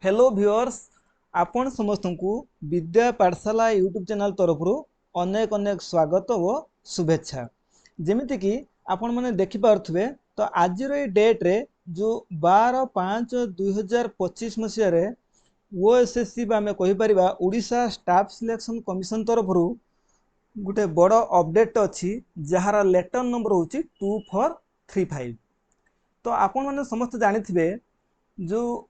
Hello viewers आपण समस्त को विद्या पाठशाला यूट्यूब चैनल तरफ अनेक अनेक स्वागत और शुभेच्छा। जमीती कि आपण मैंने देखिपे तो आज डेट रे जो 12/5/2025 मसीह ओएसएससी आम कहीपर ओडिशा स्टाफ सिलेक्शन कमिशन तरफ गोटे बड़ अपडेट अच्छी जार लेटर नंबर हूँ 2435। तो आपण मैंने समस्त जानी जो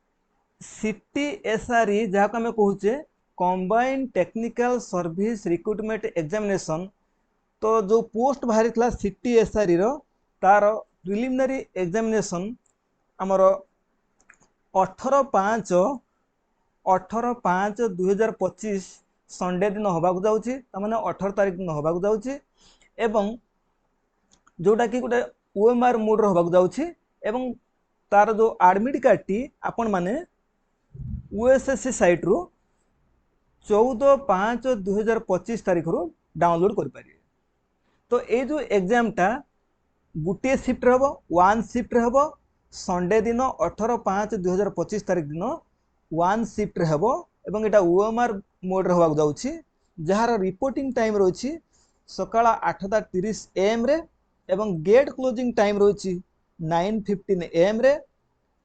सीटीएसआरई जहाँ आम कहे combined technical service recruitment examination. तो जो पोस्ट बाहरी था सीटीएसआरई तार प्रिलिमिनारी एग्जामिनेशन आमर 18/5/2025 संडे दिन होबाक जाउची, तमाने 18 तारिख दिन होबाक जाउची एवं जोटा कि गोटे ओएमआर मोड होबाक जाउची एवं तार जो एडमिट कार्ड टी आपण माने ओएसएससी साइट रु 14/5/2025 तारिख रु डाउनलोड कर पारे। तो ये जो एग्जाम टा गोटे शिफ्ट हम वन शिफ्ट हम संडे दिन 18/5/2025 तारिख दिन वन शिफ्ट हम एवं एटा ओएमआर मोड रे होबाक जाउची जार रिपोर्टिंग टाइम रही सकाळ 8:30 AM रे एवं गेट क्लोजिंग टाइम रही 9:15 AM रे।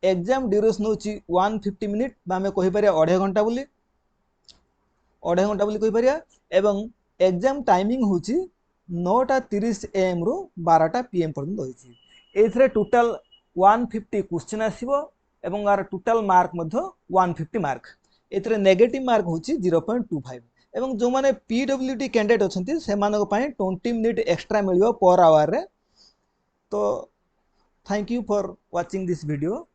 एग्जाम ड्यूरेशन होची 150 मिनिट आम कहीपर 2.5 घंटा बोली 2.5 घंटा बोली कहीपर एवं एग्जाम टाइमिंग होची 9:30 AM रु 12 PM पर्यंत होईची। एथरे टोटल 150 क्वेश्चन आसीबो एवं आर टोटल मार्क मध्य 150 मार्क। एथरे नेगेटिव मार्क होची 0.25 एवं जो माने पीडब्ल्यूडी कैंडिडेट अछंती से मानको पई 20 मिनिट एक्स्ट्रा मिलियो पर आवर रे। तो thank you for watching this video.